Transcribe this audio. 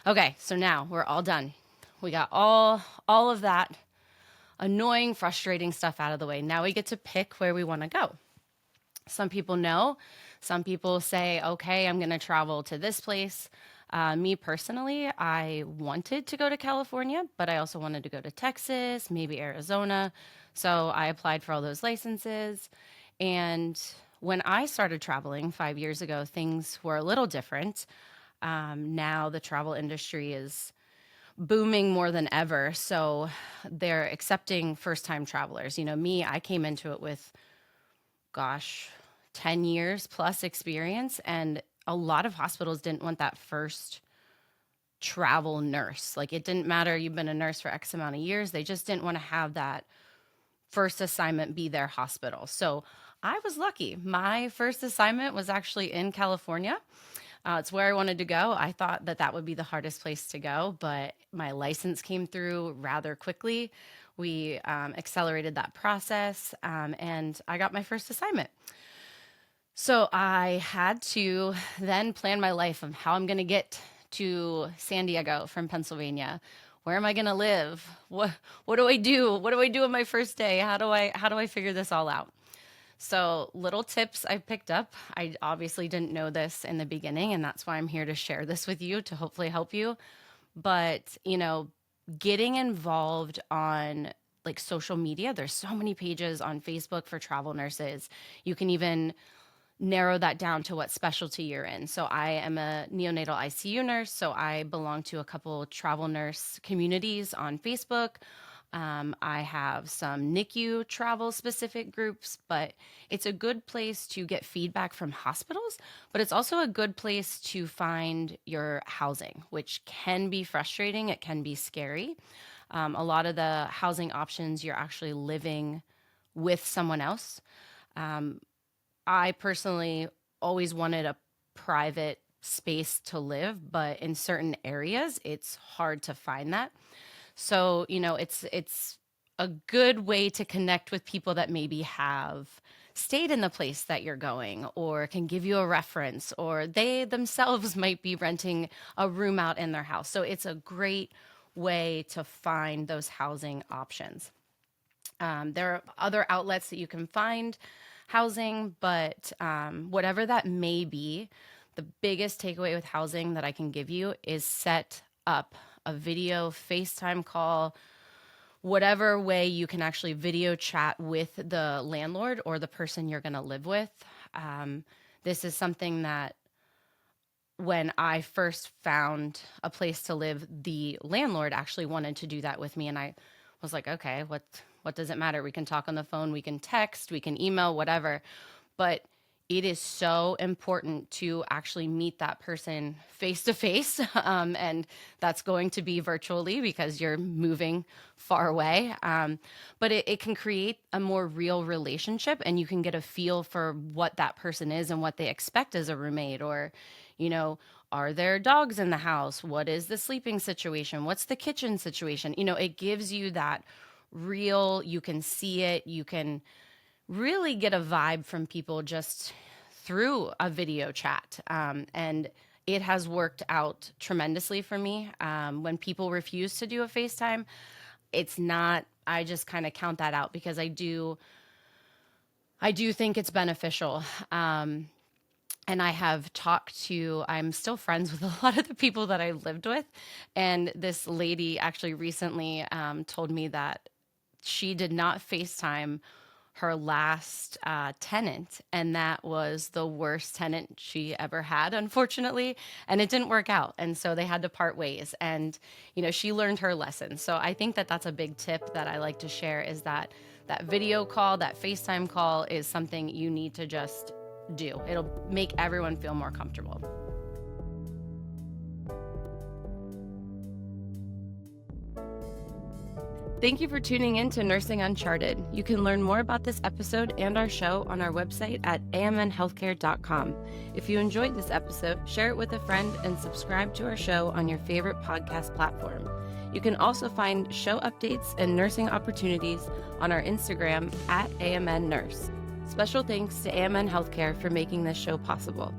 Okay, so now we're all done. We got all of that annoying, frustrating stuff out of the way. Now we get to pick where we want to go. Some people know. Some people say, okay, I'm going to travel to this place. Me personally, I wanted to go to California, but I also wanted to go to Texas, maybe Arizona. So I applied for all those licenses. And when I started traveling 5 years ago, things were a little different. Now the travel industry is booming more than ever. So they're accepting first time travelers. You know, me, I came into it with, gosh, 10 years plus experience. And a lot of hospitals didn't want that first travel nurse. Like, it didn't matter, you've been a nurse for X amount of years. They just didn't want to have that first assignment be their hospital. So I was lucky. My first assignment was actually in California. It's where I wanted to go. I thought that that would be the hardest place to go, but my license came through rather quickly. We accelerated that process, and I got my first assignment. So I had to then plan my life of how I'm going to get to San Diego from Pennsylvania. Where am I going to live? What do I do? What do I do on my first day? How do I figure this all out? So little tips I picked up. I obviously didn't know this in the beginning, and that's why I'm here to share this with you to hopefully help you. But, you know, getting involved on like social media, there's so many pages on Facebook for travel nurses. You can even narrow that down to what specialty you're in. So I am a neonatal ICU nurse, so I belong to a couple travel nurse communities on Facebook. I have some NICU travel specific groups, but it's a good place to get feedback from hospitals, but it's also a good place to find your housing, which can be frustrating. It can be scary. A lot of the housing options, you're actually living with someone else. I personally always wanted a private space to live, but in certain areas, it's hard to find that. So, you know, it's a good way to connect with people that maybe have stayed in the place that you're going or can give you a reference, or they themselves might be renting a room out in their house. So it's a great way to find those housing options. There are other outlets that you can find housing, but whatever that may be, the biggest takeaway with housing that I can give you is set up a video FaceTime call, whatever way you can actually video chat with the landlord or the person you're going to live with. This is something that when I first found a place to live, the landlord actually wanted to do that with me. And I was like, okay, what does it matter? We can talk on the phone, we can text, we can email, whatever. But it is so important to actually meet that person face to face. And that's going to be virtually because you're moving far away. But it can create a more real relationship, and you can get a feel for what that person is and what they expect as a roommate. Or, you know, are there dogs in the house? What is the sleeping situation? What's the kitchen situation? You know, it gives you that real, you can see it, you can really get a vibe from people just through a video chat. And it has worked out tremendously for me. When people refuse to do a FaceTime, it's not, I just kind of count that out because I do think it's beneficial. And I have talked to, I'm still friends with a lot of the people that I lived with. And this lady actually recently told me that she did not FaceTime her last tenant, and that was the worst tenant she ever had, unfortunately, and it didn't work out, and so they had to part ways. And you know, she learned her lesson. So I think that that's a big tip that I like to share, is that video call, that FaceTime call is something you need to just do. It'll make everyone feel more comfortable. Thank you for tuning in to Nursing Uncharted. You can learn more about this episode and our show on our website at amnhealthcare.com. If you enjoyed this episode, share it with a friend and subscribe to our show on your favorite podcast platform. You can also find show updates and nursing opportunities on our Instagram at AMN Nurse. Special thanks to AMN Healthcare for making this show possible.